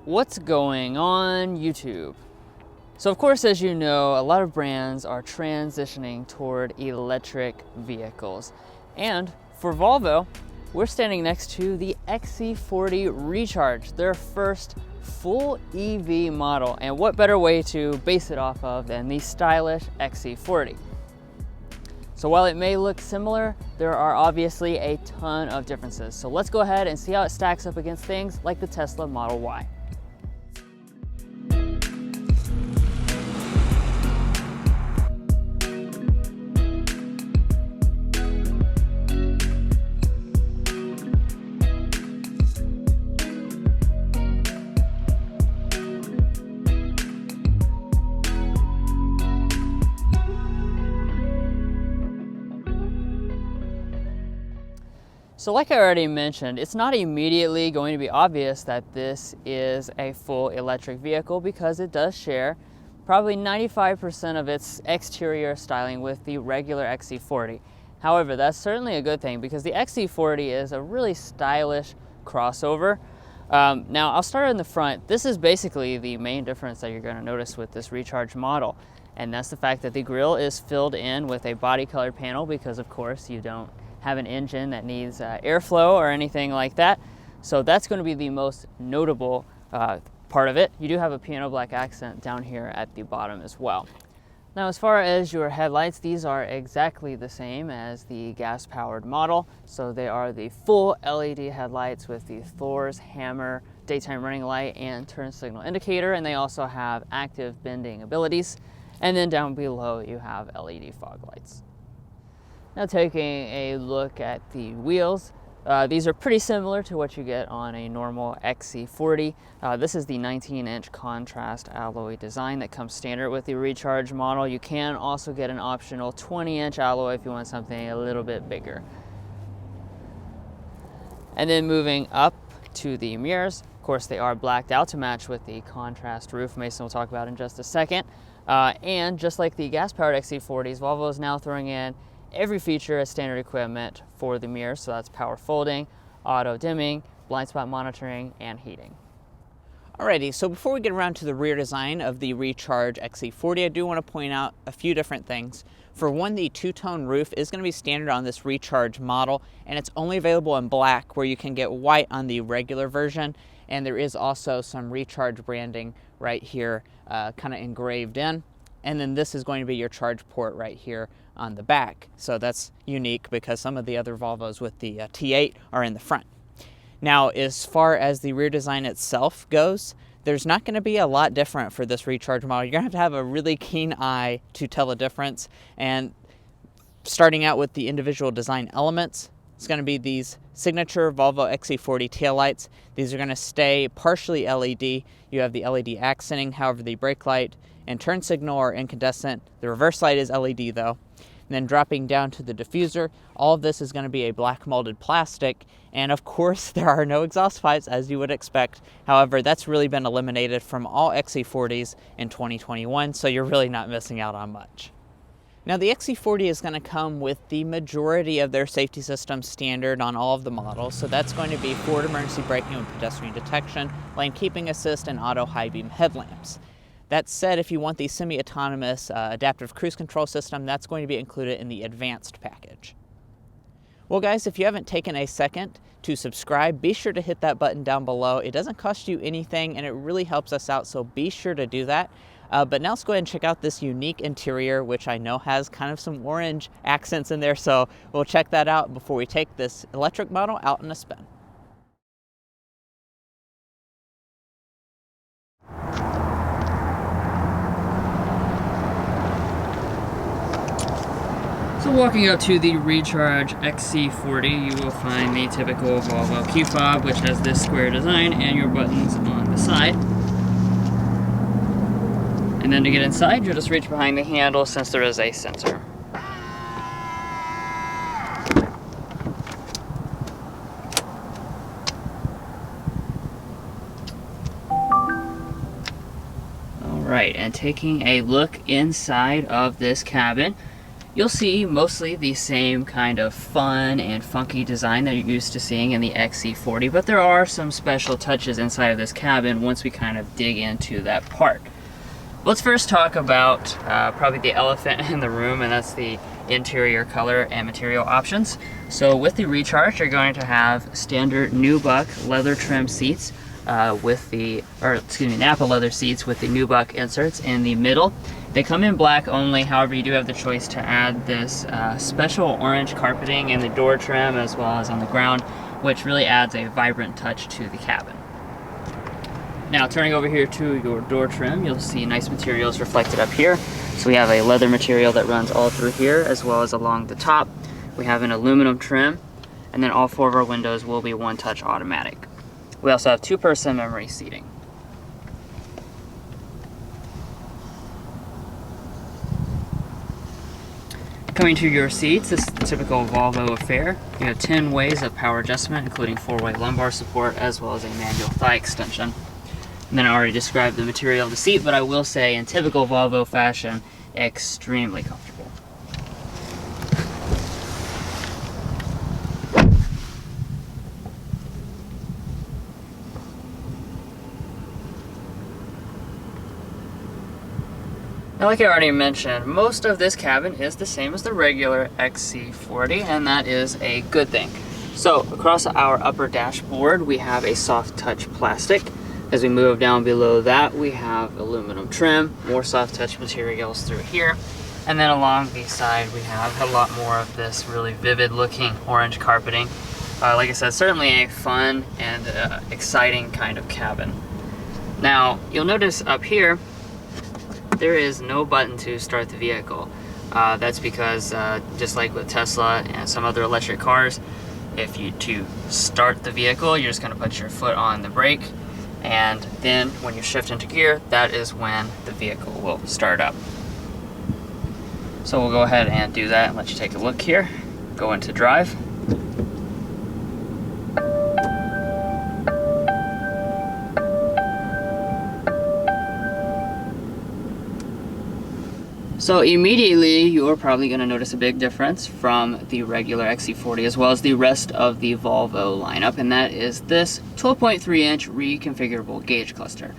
What's going on YouTube? So of course, as you know, a lot of brands are transitioning toward electric vehicles. And for Volvo, we're standing next to the XC40 Recharge, their first full EV model. And what better way to base it off of than the stylish XC40? So while it may look similar, there are obviously a ton of differences. So let's go ahead and see how it stacks up against things like the Tesla Model Y. So like I already mentioned, it's not immediately going to be obvious that this is a full electric vehicle because it does share probably 95% of its exterior styling with the regular XC40. However, that's certainly a good thing because the XC40 is a really stylish crossover. Now I'll start in the front. This is basically the main difference that you're going to notice with this Recharge model. And that's the fact that the grille is filled in with a body colored panel because of course you don't have an engine that needs airflow or anything like that. So that's going to be the most notable part of it. You do have a piano black accent down here at the bottom as well. Now as far as your headlights, these are exactly the same as the gas powered model. So they are the full LED headlights with the Thor's hammer daytime running light and turn signal indicator, and they also have active bending abilities. And then down below you have LED fog lights. Now taking a look at the wheels, these are pretty similar to what you get on a normal XC40. This is the 19-inch contrast alloy design that comes standard with the Recharge model. You can also get an optional 20-inch alloy if you want something a little bit bigger. And then moving up to the mirrors, of course they are blacked out to match with the contrast roof. Mason will talk about in just a second. And just like the gas-powered XC40s, Volvo is now throwing in every feature as standard equipment for the mirrors. So that's power folding, auto dimming, blind spot monitoring, and heating. Alrighty, so before we get around to the rear design of the Recharge XC40, I do want to point out a few different things. For one, the two-tone roof is going to be standard on this Recharge model, and it's only available in black, where you can get white on the regular version. And there is also some Recharge branding right here, kind of engraved in. And then this is going to be your charge port right here on the back. So that's unique because some of the other Volvos with the T8 are in the front. Now, as far as the rear design itself goes, there's not going to be a lot different for this Recharge model. You're going to have a really keen eye to tell the difference. And starting out with the individual design elements, it's going to be these signature Volvo XC40 taillights. These are going to stay partially LED. You have the LED accenting, however the brake light and turn signal are incandescent. The reverse light is LED though. And then dropping down to the diffuser, all of this is going to be a black molded plastic. And of course, there are no exhaust pipes as you would expect. However, that's really been eliminated from all XC40s in 2021, so you're really not missing out on much. Now the XC40 is going to come with the majority of their safety systems standard on all of the models. So that's going to be forward emergency braking with pedestrian detection, lane keeping assist, and auto high beam headlamps. That said, if you want the semi-autonomous adaptive cruise control system, that's going to be included in the advanced package. Well guys, if you haven't taken a second to subscribe, be sure to hit that button down below. It doesn't cost you anything and it really helps us out, so be sure to do that. But now let's go ahead and check out this unique interior, which I know has kind of some orange accents in there, so we'll check that out before we take this electric model out on a spin. So walking up to the Recharge XC40, you will find the typical Volvo key fob, which has this square design and your buttons on the side. And then to get inside, you'll just reach behind the handle since there is a sensor. Alright, and taking a look inside of this cabin, you'll see mostly the same kind of fun and funky design that you're used to seeing in the XC40, but there are some special touches inside of this cabin once we kind of dig into that part. Let's first talk about probably the elephant in the room, and that's the interior color and material options. So with the Recharge, you're going to have standard nubuck leather trim seats Nappa leather seats with the nubuck inserts in the middle. They come in black only, however you do have the choice to add this special orange carpeting in the door trim as well as on the ground, which really adds a vibrant touch to the cabin. Now turning over here to your door trim, you'll see nice materials reflected up here. So we have a leather material that runs all through here as well as along the top. We have an aluminum trim, and then all 4 of our windows will be one-touch automatic. We also have 2-person memory seating. Coming to your seats, this is the typical Volvo affair. You have 10 ways of power adjustment, including 4-way lumbar support, as well as a manual thigh extension. And then I already described the material of the seat, but I will say, in typical Volvo fashion, extremely comfortable. Now, like I already mentioned, most of this cabin is the same as the regular XC40, and that is a good thing. So across our upper dashboard, we have a soft touch plastic. As we move down below that, we have aluminum trim, more soft touch materials through here. And then along the side, we have a lot more of this really vivid looking orange carpeting. Like I said, certainly a fun and exciting kind of cabin. Now, you'll notice up here, there is no button to start the vehicle. That's because just like with Tesla and some other electric cars, if you to start the vehicle, you're just going to put your foot on the brake, and then when you shift into gear, that is when the vehicle will start up. So we'll go ahead and do that and let you take a look here. Go into drive. So immediately, you're probably going to notice a big difference from the regular XC40 as well as the rest of the Volvo lineup, and that is this 12.3-inch reconfigurable gauge cluster.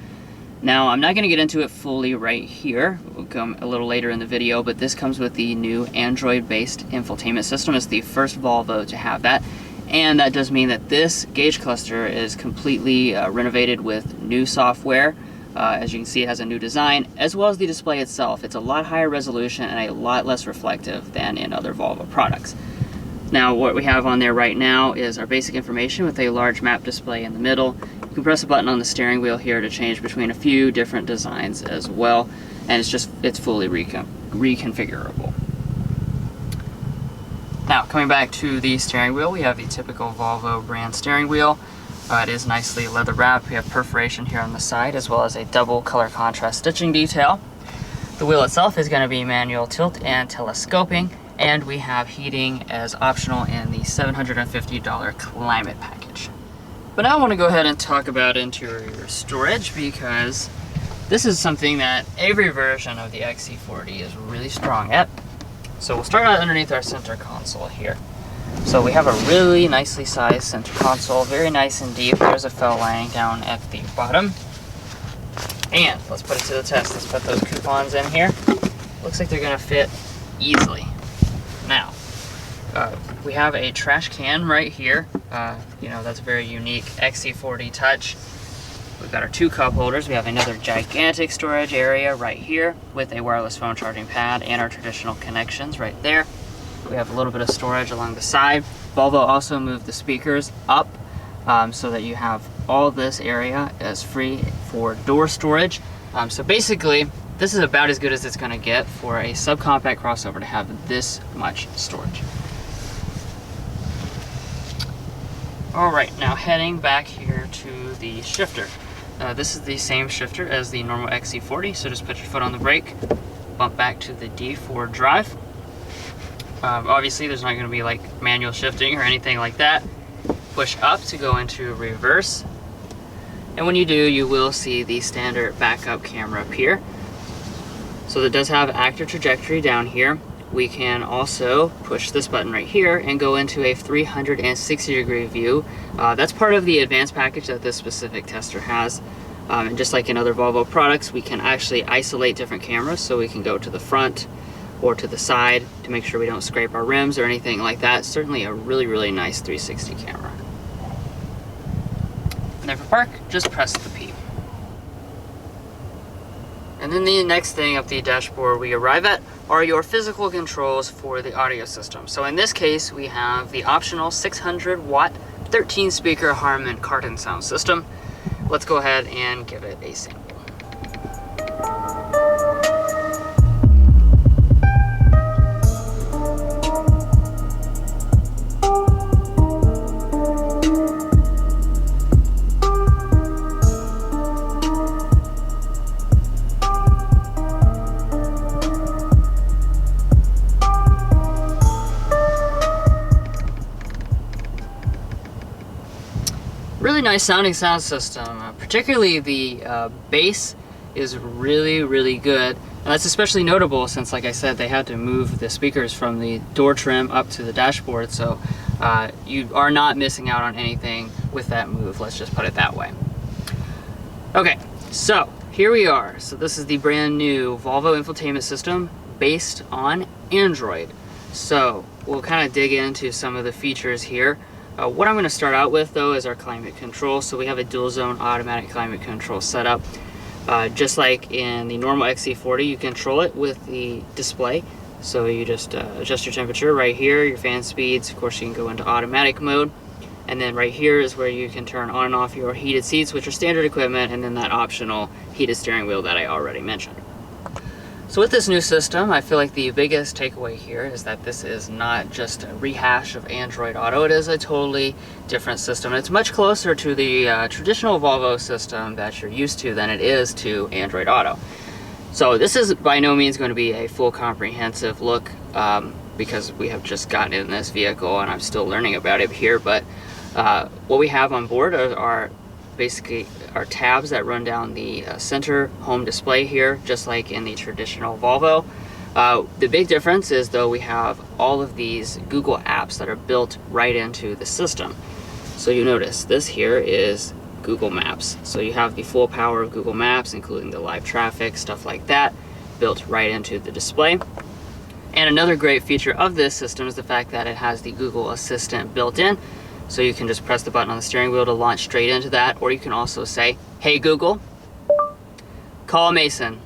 Now, I'm not going to get into it fully right here. We'll come a little later in the video, but this comes with the new Android-based infotainment system. It's the first Volvo to have that, and that does mean that this gauge cluster is completely renovated with new software. As you can see, it has a new design, as well as the display itself. It's a lot higher resolution and a lot less reflective than in other Volvo products. Now, what we have on there right now is our basic information with a large map display in the middle. You can press a button on the steering wheel here to change between a few different designs as well, and it's fully reconfigurable. Now, coming back to the steering wheel, we have the typical Volvo brand steering wheel. It is nicely leather wrapped. We have perforation here on the side as well as a double color contrast stitching detail. The wheel itself is going to be manual tilt and telescoping, and we have heating as optional in the $750 climate package. But now I want to go ahead and talk about interior storage, because this is something that every version of the XC40 is really strong at. So we'll start out underneath our center console here. So we have a really nicely sized center console, very nice and deep. There's a fell lining down at the bottom. And let's put it to the test. Let's put those coupons in here. Looks like they're gonna fit easily. Now, we have a trash can right here. That's a very unique XC40 touch. We've got our 2 cup holders. We have another gigantic storage area right here with a wireless phone charging pad and our traditional connections right there. We have a little bit of storage along the side. Volvo also moved the speakers up so that you have all this area as free for door storage. So basically, this is about as good as it's going to get for a subcompact crossover to have this much storage. Alright, now heading back here to the shifter. This is the same shifter as the normal XC40, so just put your foot on the brake, bump back to the D for drive. Obviously, there's not going to be like manual shifting or anything like that. Push up to go into reverse. And when you do, you will see the standard backup camera appear. So it does have active trajectory down here. we can also push this button right here and go into a 360-degree view. That's part of the advanced package that this specific tester has. And just like in other Volvo products, we can actually isolate different cameras, so we can go to the front or to the side to make sure we don't scrape our rims or anything like that. Certainly a really, really nice 360 camera. And then for park, just press the P. And then the next thing up the dashboard we arrive at are your physical controls for the audio system. So in this case, we have the optional 600 watt, 13 speaker Harman Kardon sound system. Let's go ahead and give it a sample. Really nice sounding sound system, particularly the bass is really, really good. And that's especially notable since, like I said, they had to move the speakers from the door trim up to the dashboard, so you are not missing out on anything with that move, let's just put it that way. Okay, so here we are. So this is the brand new Volvo infotainment system based on Android. So we'll kind of dig into some of the features here. What I'm going to start out with though is our climate control. So we have a dual zone automatic climate control setup. Just like in the normal XC40, you control it with the display. So you just adjust your temperature right here, your fan speeds. Of course, you can go into automatic mode. And then right here is where you can turn on and off your heated seats, which are standard equipment, and then that optional heated steering wheel that I already mentioned. So with this new system, I feel like the biggest takeaway here is that this is not just a rehash of Android Auto. It is a totally different system. It's much closer to the traditional Volvo system that you're used to than it is to Android Auto. So this is by no means going to be a full comprehensive look because we have just gotten in this vehicle and I'm still learning about it here. But what we have on board are basically our tabs that run down the center home display here, just like in the traditional Volvo. The big difference is though we have all of these Google apps that are built right into the system. So you notice this here is Google Maps. So you have the full power of Google Maps, including the live traffic, stuff like that, built right into the display. And another great feature of this system is the fact that it has the Google Assistant built in. So you can just press the button on the steering wheel to launch straight into that, or you can also say, "Hey Google, call Mason."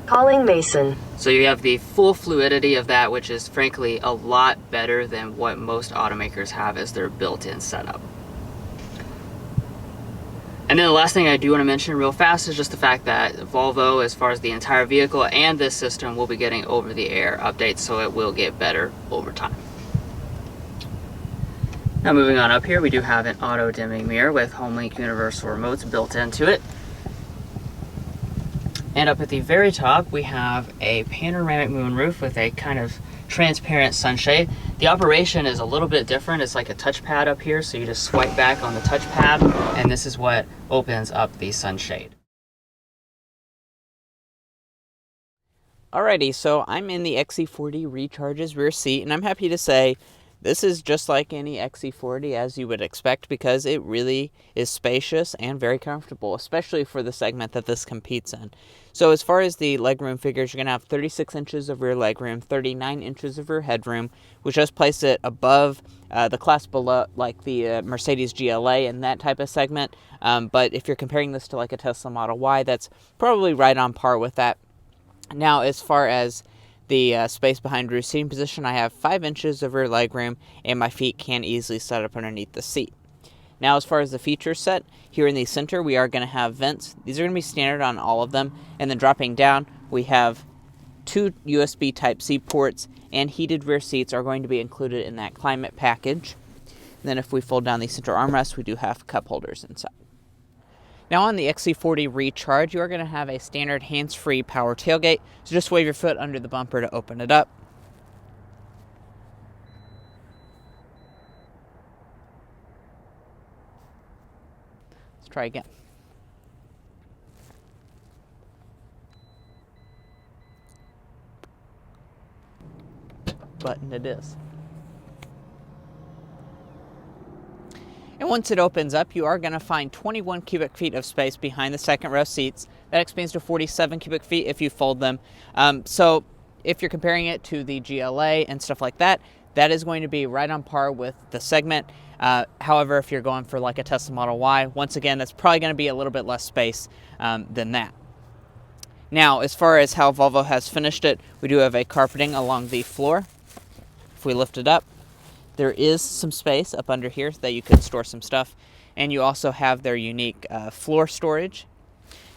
Calling Mason. So you have the full fluidity of that, which is frankly a lot better than what most automakers have as their built-in setup. And then the last thing I do want to mention real fast is just the fact that Volvo, as far as the entire vehicle and this system, will be getting over-the-air updates, so it will get better over time. Now moving on up here, we do have an auto dimming mirror with HomeLink universal remotes built into it. And up at the very top, we have a panoramic moonroof with a kind of transparent sunshade. The operation is a little bit different. It's like a touchpad up here, so you just swipe back on the touchpad, and this is what opens up the sunshade. Alrighty, so I'm in the XC40 Recharge's rear seat, and I'm happy to say this is just like any XC40 as you would expect, because it really is spacious and very comfortable, especially for the segment that this competes in. So as far as the legroom figures, you're going to have 36 inches of rear legroom, 39 inches of rear headroom, which does place it above the class below, like the Mercedes GLA and that type of segment. But if you're comparing this to like a Tesla Model Y, that's probably right on par with that. Now, as far as the space behind rear seating position, I have 5 inches of rear legroom, and my feet can easily set up underneath the seat. Now, as far as the feature set, here in the center, we are going to have vents. These are going to be standard on all of them. And then dropping down, we have 2 USB Type-C ports, and heated rear seats are going to be included in that climate package. And then if we fold down the center armrest, we do have cup holders inside. Now on the XC40 Recharge, you are going to have a standard hands-free power tailgate, so just wave your foot under the bumper to open it up. Let's try again. button it is. And once it opens up, you are going to find 21 cubic feet of space behind the second row seats. That expands to 47 cubic feet if you fold them. So if you're comparing it to the GLA and stuff like that, that is going to be right on par with the Segment. However, if you're going for like a Tesla Model Y, once again, that's probably going to be a little bit less space than that. Now, as far as how Volvo has finished it, we do have a carpeting along the floor. If we lift it up, there is some space up under here that you could store some stuff. And you also have their unique floor storage.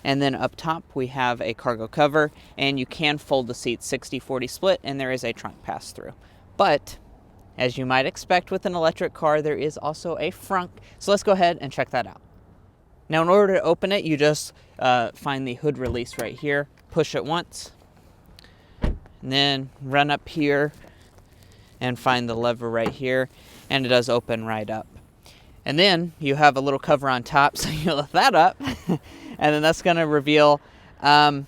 And then up top, we have a cargo cover, and you can fold the seats 60-40 split, and there is a trunk pass-through. But as you might expect with an electric car, there is also a frunk. So let's go ahead and check that out. Now, in order to open it, you just find the hood release right here, push it once, and then run up here and find the lever right here, and it does open right up. And then you have a little cover on top, so you lift that up, and then that's going to reveal not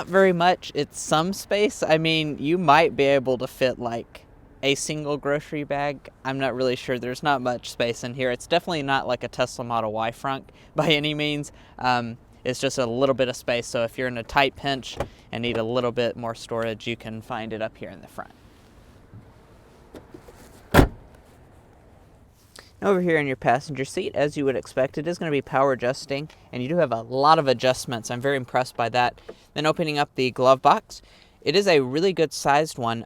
very much. It's some space. I mean, you might be able to fit like a single grocery bag. I'm not really sure. There's not much space in here. It's definitely not like a Tesla Model Y frunk by any means. It's just a little bit of space, so if you're in a tight pinch and need a little bit more storage, you can find it up here in the front. Over here in your passenger seat, as you would expect, it is going to be power adjusting, and you do have a lot of adjustments. I'm very impressed by that. Then opening up the glove box, it is a really good sized one.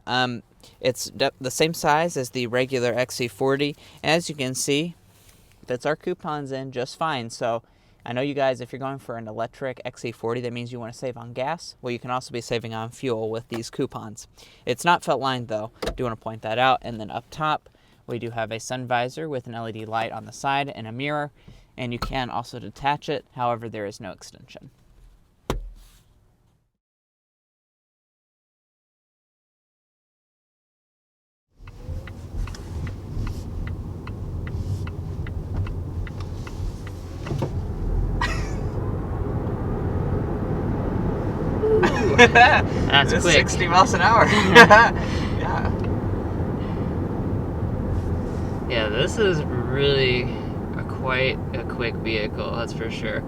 It's the same size as the regular XC40. As you can see, fits our coupons in just fine. So I know you guys, if you're going for an electric XC40, that means you want to save on gas. Well, you can also be saving on fuel with these coupons. It's not felt lined though. I do want to point that out. And then up top, we do have a sun visor with an LED light on the side and a mirror, and you can also detach it. However, there is no extension. That's quick. 60 miles an hour. Yeah. Yeah, this is really quite a quick vehicle, that's for sure.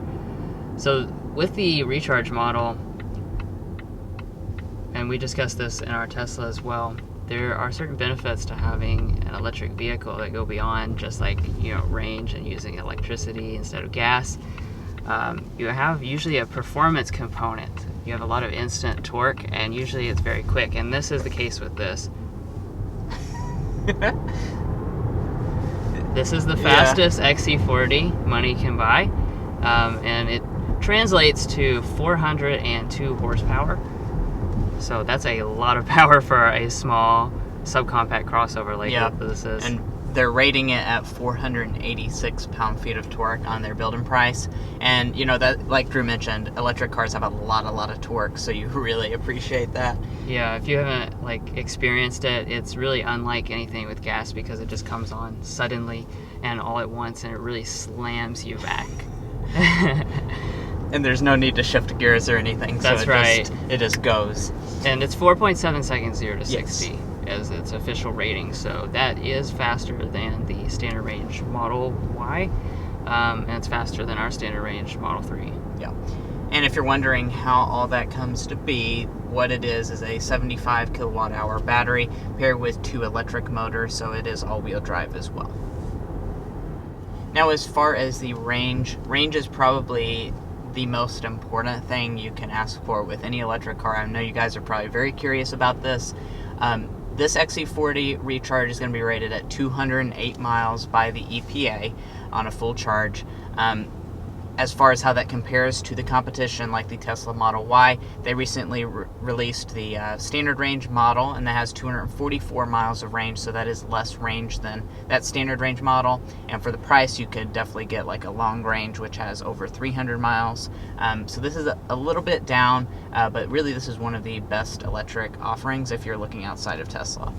So with the recharge model, and we discussed this in our Tesla as well, there are certain benefits to having an electric vehicle that go beyond just like, range and using electricity instead of gas. You have usually a performance component. You have a lot of instant torque, and usually it's very quick, and this is the case with this. This is the fastest XC40 money can buy, and it translates to 402 horsepower. So that's a lot of power for a small subcompact crossover like this is. And they're rating it at 486 pound-feet of torque on their build-in price. And, that, like Drew mentioned, electric cars have a lot of torque, so you really appreciate that. Yeah, if you haven't, experienced it, it's really unlike anything with gas because it just comes on suddenly and all at once, and it really slams you back. And there's no need to shift gears or anything. That's right. It just goes. And it's 4.7 seconds 0 to 60 as its official rating, so that is faster than the standard range Model Y, and it's faster than our standard range Model 3. Yeah. And if you're wondering how all that comes to be, what it is a 75 kilowatt hour battery paired with 2 electric motors, so it is all-wheel drive as well. Now, as far as the range is probably the most important thing you can ask for with any electric car. I know you guys are probably very curious about this. This XC40 recharge is going to be rated at 208 miles by the EPA on a full charge. As far as how that compares to the competition like the Tesla Model Y, they recently released the standard range model, and that has 244 miles of range, so that is less range than that standard range model. And for the price, you could definitely get like a long range, which has over 300 miles. So this is a little bit down, but really this is one of the best electric offerings if you're looking outside of Tesla.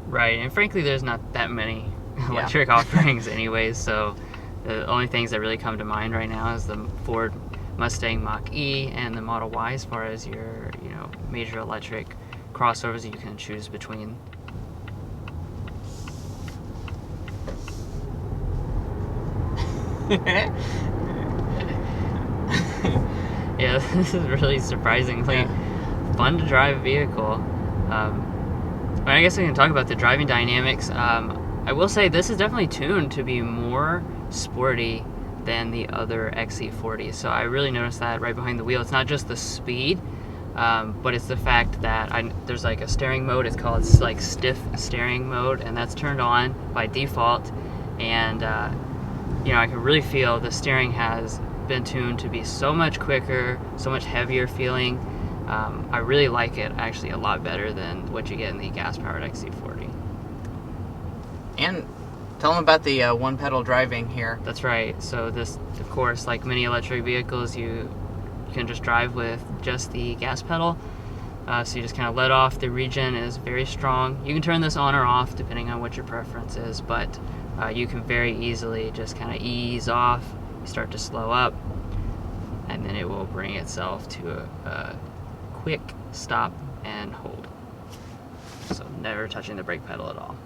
Right, and frankly, there's not that many electric offerings anyways, so the only things that really come to mind right now is the Ford Mustang Mach-E and the Model Y as far as your, major electric crossovers you can choose between. Yeah, this is really surprisingly fun to drive vehicle. But I guess I can talk about the driving dynamics. I will say this is definitely tuned to be more sporty than the other XC40. So I really noticed that right behind the wheel. It's not just the speed, but it's the fact that there's like a steering mode. It's called like stiff steering mode, and that's turned on by default. And you know, I can really feel the steering has been tuned to be so much quicker, so much heavier feeling. I really like it actually a lot better than what you get in the gas-powered XC40. And tell them about the one pedal driving here. That's right. So this, of course, like many electric vehicles, you can just drive with just the gas pedal. So you just kind of let off. The regen is very strong. You can turn this on or off depending on what your preference is, but you can very easily just kind of ease off. You start to slow up, and then it will bring itself to a quick stop and hold. So never touching the brake pedal at all.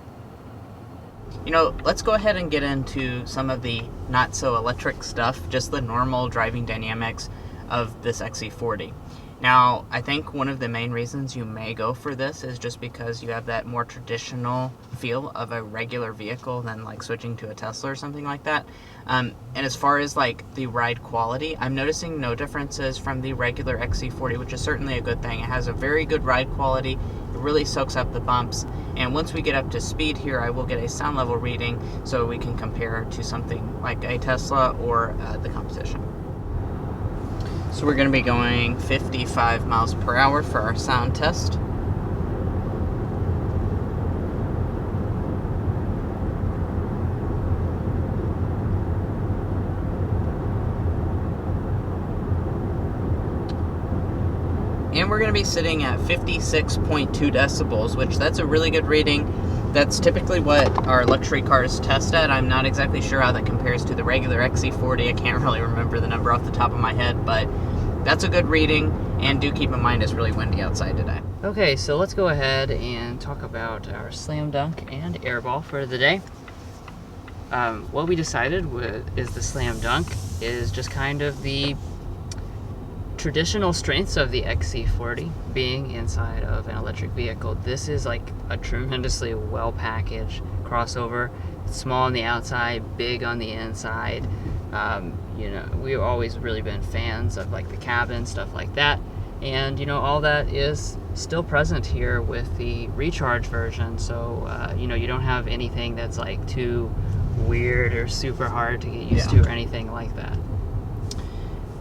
You know, let's go ahead and get into some of the not so electric stuff, just the normal driving dynamics of this XC40. Now, I think one of the main reasons you may go for this is just because you have that more traditional feel of a regular vehicle than like switching to a Tesla or something like that. And as far as like the ride quality, I'm noticing no differences from the regular XC40, which is certainly a good thing. It has a very good ride quality. It really soaks up the bumps. And once we get up to speed here, I will get a sound level reading so we can compare to something like a Tesla or the competition. So we're going to be going 55 miles per hour for our sound test. And we're going to be sitting at 56.2 decibels, which that's a really good reading. That's typically what our luxury cars test at. I'm not exactly sure how that compares to the regular XC40. I can't really remember the number off the top of my head, but that's a good reading, and do keep in mind it's really windy outside today. Okay, so let's go ahead and talk about our slam dunk and airball for the day. What we decided is the slam dunk is just kind of the traditional strengths of the XC40 being inside of an electric vehicle. This is like a tremendously well packaged crossover. It's small on the outside, big on the inside. You know, we've always really been fans of like the cabin, stuff like that. And you know, all that is still present here with the recharge version. So you know, you don't have anything that's like too weird or super hard to get used to or anything like that.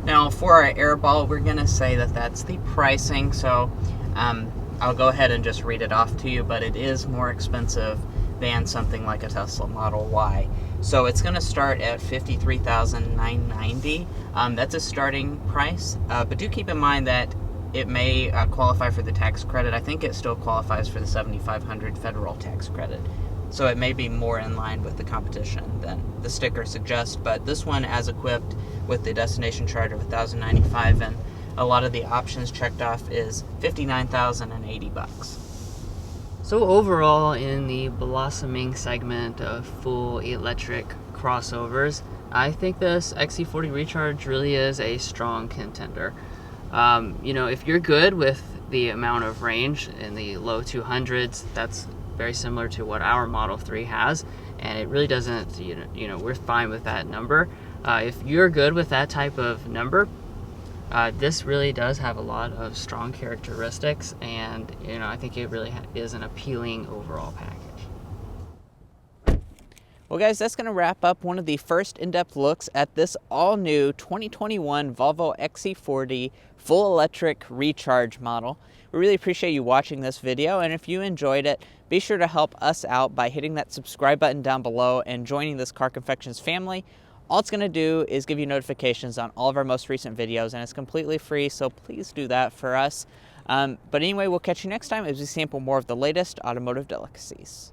Now for our airball, we're going to say that that's the pricing. So I'll go ahead and just read it off to you, but it is more expensive than something like a Tesla Model Y. So it's going to start at $53,990. That's a starting price, but do keep in mind that it may qualify for the tax credit. I think it still qualifies for the $7,500 federal tax credit. So it may be more in line with the competition than the sticker suggests, but this one, as equipped with the destination charge of $1,095 and a lot of the options checked off, is $59,080. So overall, in the blossoming segment of full electric crossovers, I think this XC40 Recharge really is a strong contender. You know, if you're good with the amount of range in the low 200s, that's very similar to what our Model 3 has, and it really doesn't, you know, we're fine with that number. If you're good with that type of number, this really does have a lot of strong characteristics, and you know, I think it really is an appealing overall package. Well guys, that's going to wrap up one of the first in-depth looks at this all-new 2021 Volvo XC40 full electric recharge model. We really appreciate you watching this video, and if you enjoyed it, be sure to help us out by hitting that subscribe button down below and joining this Car Confections family. All it's going to do is give you notifications on all of our most recent videos, and it's completely free, so please do that for us. But anyway, we'll catch you next time as we sample more of the latest automotive delicacies.